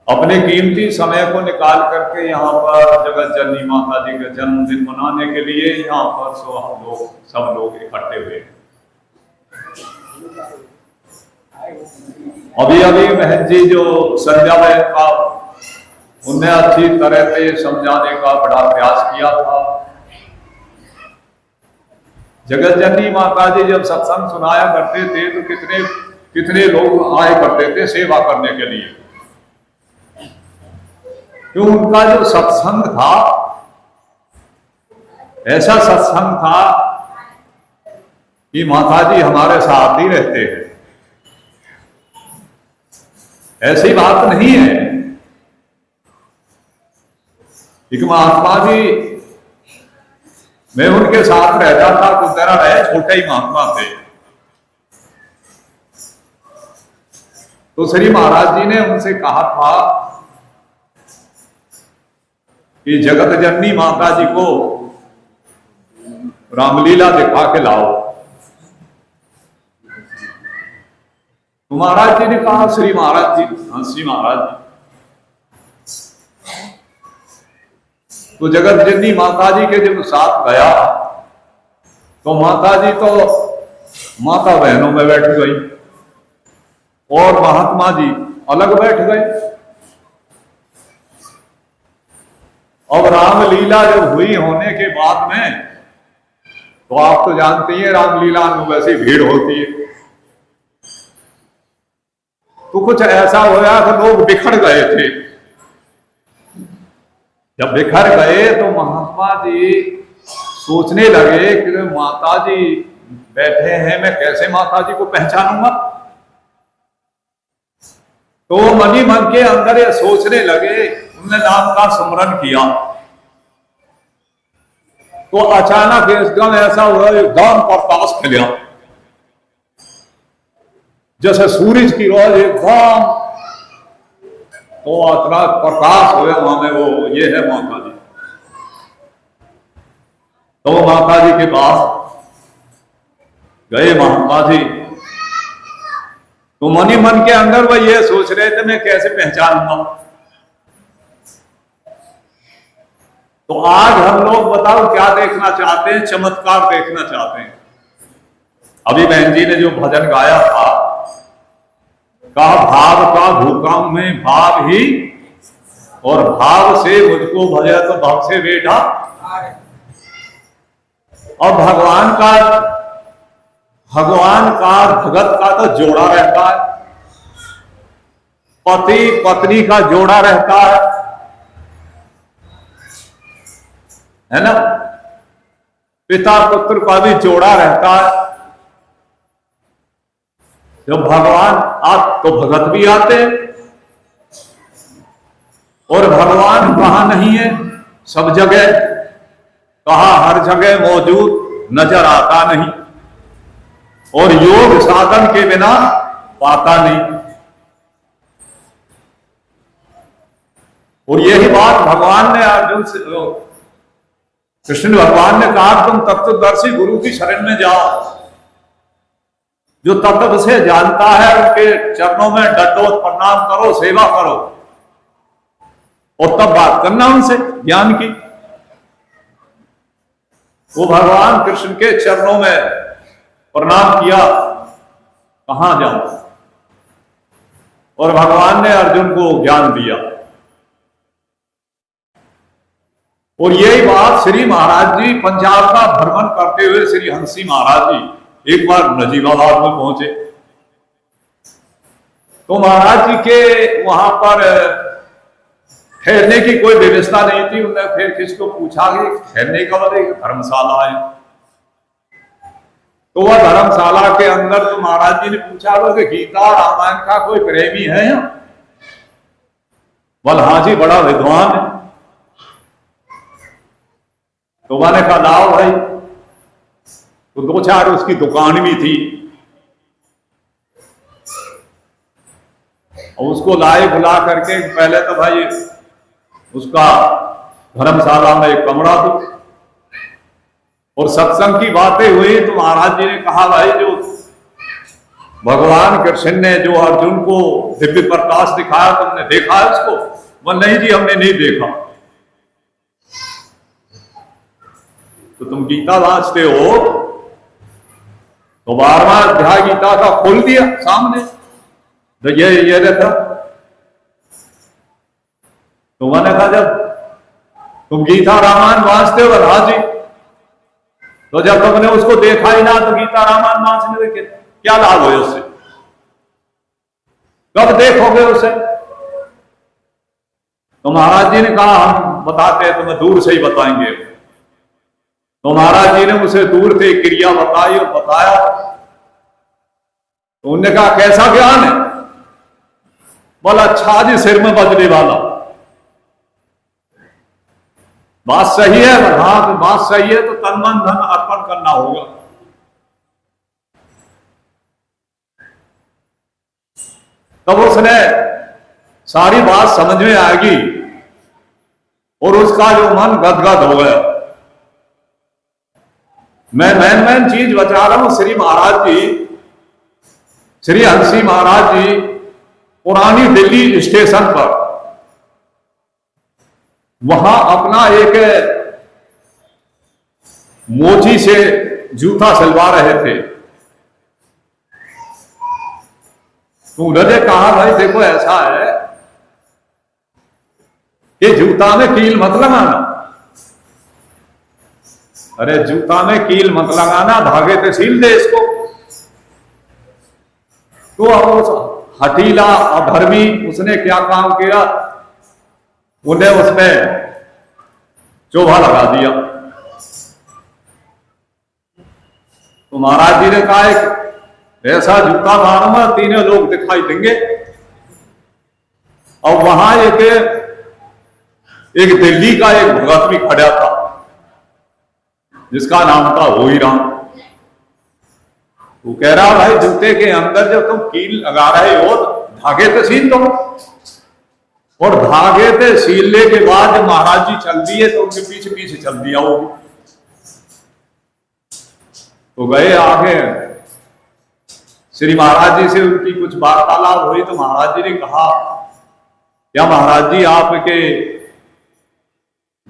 अपने कीमती समय को निकाल करके यहाँ पर जगत जननी माता जी का जन्मदिन मनाने के लिए यहाँ पर सब लोग इकट्ठे हुए। अभी अभी बहन जी जो संध्या बहन का, उनने अच्छी तरह से समझाने का बड़ा प्रयास किया था। जगत जननी माता जी जब सत्संग सुनाया करते थे तो कितने कितने लोग आए करते थे सेवा करने के लिए। क्यों? उनका जो सत्संग था ऐसा सत्संग था कि माता जी हमारे साथ ही रहते हैं। ऐसी बात नहीं है कि महात्मा जी मैं उनके साथ रहता था तो तेरा रहे छोटे ही महात्मा थे। तो श्री महाराज जी ने उनसे कहा था कि जगत जननी माता जी को रामलीला दिखा के लाओ। तो महाराज जी ने कहा श्री महाराज जी, हाँ श्री महाराज जी। तो जगत जननी माता जी के जब साथ गया तो माता जी तो माता बहनों में बैठ गई और महात्मा जी अलग बैठ गए। अब रामलीला जब हुई होने के बाद में तो आप तो जानते हैं रामलीला में वैसी भीड़ होती है। तो कुछ ऐसा होया कि लोग बिखर गए थे। जब बिखर गए तो महात्मा जी सोचने लगे कि माता जी बैठे हैं, मैं कैसे माता जी को पहचानूंगा। तो मन ही मन के अंदर ये सोचने लगे, उन्होंने नाम का स्मरण किया। तो अचानक एकदम ऐसा हुआ, एकदम प्रकाश खिला जैसे सूरज की रोज एकदम, तो इतना प्रकाश हुआ वहां में, वो ये है माता जी। तो माता जी के पास गए महात्मा जी, तो मन ही मन के अंदर वो ये सोच रहे थे मैं कैसे पहचानूंगा। तो आज हम लोग बताओ क्या देखना चाहते हैं? चमत्कार देखना चाहते हैं। अभी बहन जी ने जो भजन गाया था, कहा भाव का भूकंप में भाव ही, और भाव से मुझको भजा तो भाव से बेटा। और भगवान का भगत का तो जोड़ा रहता है, पति पत्नी का जोड़ा रहता है ना, पिता पुत्र का भी जोड़ा रहता है। जब भगवान आप तो भगत भी आते, और भगवान कहां नहीं है? सब जगह, कहा हर जगह मौजूद, नजर आता नहीं, और योग साधन के बिना पाता नहीं। और यही बात भगवान ने अर्जुन से, कृष्ण भगवान ने कहा तुम तत्वदर्शी गुरु की शरण में जाओ। जो तत्व से जानता है उनके चरणों में दंडवत प्रणाम करो, सेवा करो, और तब बात करना उनसे ज्ञान की। वो भगवान कृष्ण के चरणों में प्रणाम किया, कहां जाऊं, और भगवान ने अर्जुन को ज्ञान दिया। और यही बात श्री महाराज जी पंजाब का भ्रमण करते हुए श्री हंसी महाराज जी एक बार नजीबाबाद में पहुंचे। तो महाराज जी के वहां पर ठहरने की कोई व्यवस्था नहीं थी। उन्होंने फिर किसको पूछा कि ठहरने का मतलब धर्मशाला है। तो वह धर्मशाला के अंदर तो महाराज जी ने पूछा कि गीता रामायण का कोई प्रेमी है यहाँ? बोल हाँ जी, बड़ा विद्वान है। तो मैंने कहा लाओ भाई। तो दो चार उसकी दुकान भी थी, और उसको लाए बुला करके। पहले तो भाई उसका धर्मशाला में एक कमरा था, और सत्संग की बातें हुई तो महाराज जी ने कहा भाई जो भगवान कृष्ण ने जो अर्जुन को दिव्य प्रकाश दिखाया, तुमने देखा है उसको? वह नहीं जी, हमने नहीं देखा। तो तुम गीता वाचते हो तो 12वां अध्याय गीता का खोल दिया सामने, तो ये रहता। तो मैंने कहा जब तुम गीता रामायण वाचते हो राज जी, तो जब तुमने उसको देखा ही ना तो गीता रामायण वाचने के क्या लाभ हो उससे? कब देखोगे उसे? तो महाराज जी ने कहा हम बताते हैं, तुम्हें दूर से ही बताएंगे। तो महाराज जी ने उसे दूर से क्रिया बताई और बताया। तो उन्होंने कहा कैसा ज्ञान है? बोला अच्छा जी, सिर में बजने वाला। बात सही है? हाँ तो बात सही है, तो तन मन धन अर्पण करना होगा। तब उसने सारी बात समझ में आएगी और उसका जो मन गदगद हो गया। मैं मैन चीज बता रहा हूं। श्री महाराज जी, श्री हंसी महाराज जी पुरानी दिल्ली स्टेशन पर वहां अपना एक मोची से जूता सिलवा रहे थे। तो उन्होंने कहा भाई देखो ऐसा है कि जूता में कील मत लगाना। अरे जूता में कील मत लगाना, धागे से सील दे इसको। तो अब हठीला और धर्मी उसने क्या काम किया, उन्हें उसमें चोभा लगा दिया। तो महाराज जी ने कहा ऐसा जूता मारूंगा तीनों लोग दिखाई देंगे। और वहां एक दिल्ली का एक भगत भी खड़ा था जिसका नाम था होई राम। वो कह रहा भाई जूते के अंदर जब तुम कील लगा रहे हो धागे तो सील दो। और धागे से सीलने के बाद जब महाराज जी चल दिए तो उनके पीछे पीछे चल दिया वो। तो गए आगे, श्री महाराज जी से उनकी कुछ वार्तालाप हुई। तो महाराज जी ने कहा क्या महाराज जी आपके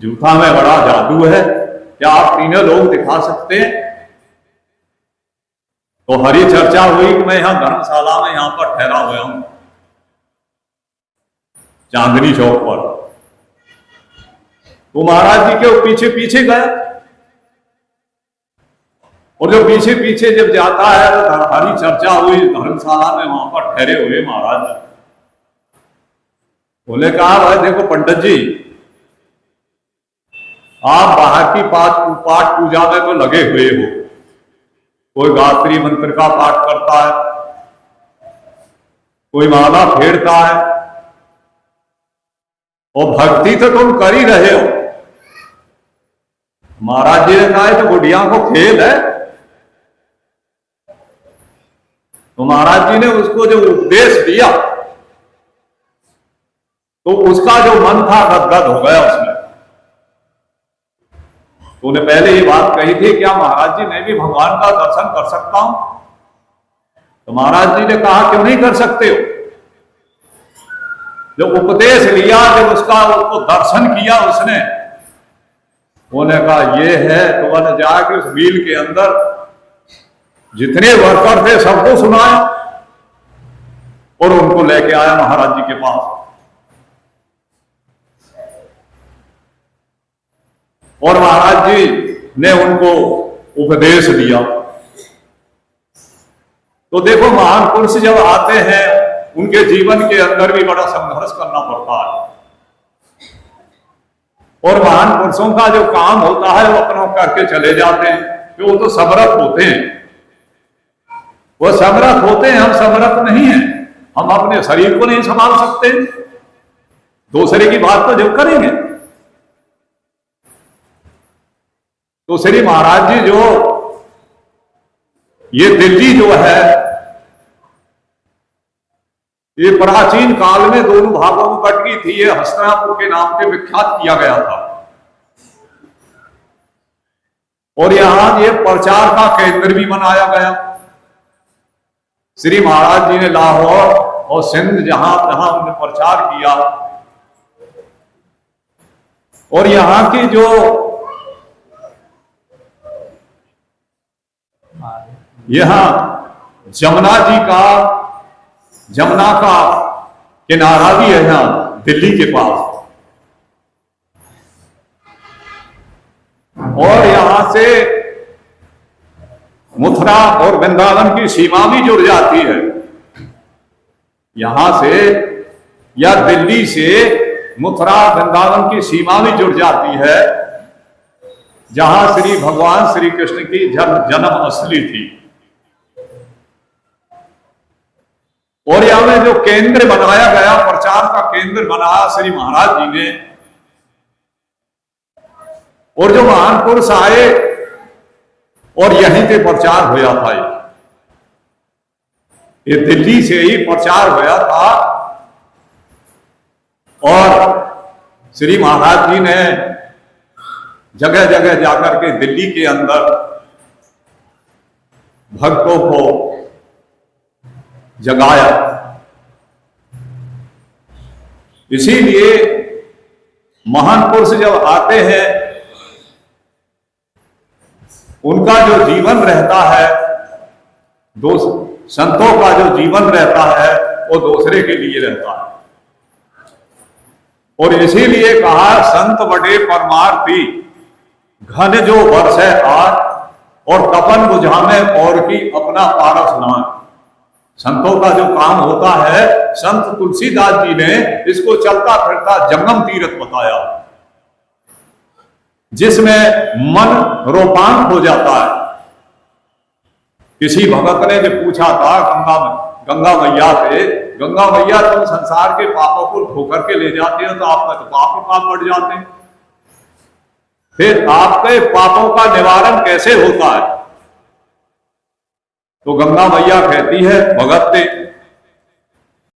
जूता में बड़ा जादू है, क्या आप तीनों लोग दिखा सकते हैं? तो हरी चर्चा हुई कि मैं यहां धर्मशाला में यहां पर ठहरा हुआ हूं चांदनी चौक पर। तो महाराज जी के पीछे पीछे गया और जो पीछे पीछे जब जाता है तो हरी चर्चा हुई धर्मशाला में, वहां पर ठहरे हुए महाराज जी बोले कहा भाई देखो पंडित जी, आप बाहर की पाठ पूजा में तो लगे हुए हो। कोई गायत्री मंत्र का पाठ करता है, कोई माला फेरता है, और भक्ति तो तुम कर ही रहे हो। महाराज जी ने कहा तो गुड़िया को खेल है। तो महाराज जी ने उसको जो उपदेश दिया तो उसका जो मन था गदगद हो गया उसमें। तो उन्हें पहले ये बात कही थी क्या महाराज जी मैं भी भगवान का दर्शन कर सकता हूं? तो महाराज जी ने कहा क्यों नहीं कर सकते हो? जो उपदेश लिया, जब उसको दर्शन किया उसने, उन्होंने कहा ये है। तो उन्होंने जाके उस मील के अंदर जितने वर्कर थे सबको सुनाया और उनको लेके आया महाराज जी के पास। और महाराज जी ने उनको उपदेश दिया। तो देखो महान पुरुष जब आते हैं उनके जीवन के अंदर भी बड़ा संघर्ष करना पड़ता है। और महान पुरुषों का जो काम होता है वो अपना करके चले जाते हैं, कि वो तो समर्थ होते हैं। वो समर्थ होते हैं, हम समर्थ नहीं हैं। हम अपने शरीर को नहीं संभाल सकते, दूसरे की बात तो जब करेंगे। तो श्री महाराज जी जो ये दिल्ली जो है, ये प्राचीन काल में दोनों भागों में बट गई थी। ये हस्तिनापुर के नाम से विख्यात किया गया था और यहां ये प्रचार का केंद्र भी बनाया गया। श्री महाराज जी ने लाहौर और सिंध जहां तहां उन्होंने प्रचार किया, और यहां की जो यहां जमुना का किनारा भी है यहां दिल्ली के पास, और यहां से मथुरा और वृंदावन की सीमा भी जुड़ जाती है। यहां से या दिल्ली से मथुरा वृंदावन की सीमा भी जुड़ जाती है, जहां श्री भगवान श्री कृष्ण की जन्म असली थी। और यहां में जो केंद्र बनाया गया, प्रचार का केंद्र बनाया श्री महाराज जी ने, और जो महान पुरुष आए और यहीं पे प्रचार होया था। ये दिल्ली से ही प्रचार होया था, और श्री महाराज जी ने जगह जगह जाकर के दिल्ली के अंदर भक्तों को जगाया। इसीलिए महान पुरुष जब आते हैं, उनका जो जीवन रहता है, संतों का जो जीवन रहता है, वो दूसरे के लिए रहता है। और इसीलिए कहा, संत बड़े परमार्थी, घन जो वर्ष है आज, और तपन बुझाने और की अपना पारस नाम। संतों का जो काम होता है, संत तुलसीदास जी ने इसको चलता फिरता जंगम तीर्थ बताया, जिसमें मन रोपांत हो जाता है। किसी भगत ने जब पूछा था गंगा मैया से, गंगा मैया तुम संसार के पापों को धोकर के ले जाते हो, तो आपका तो पाप ही पाप बढ़ जाते हैं, फिर आपके पापों का निवारण कैसे होता है? तो गंगा मैया कहती है भगत से,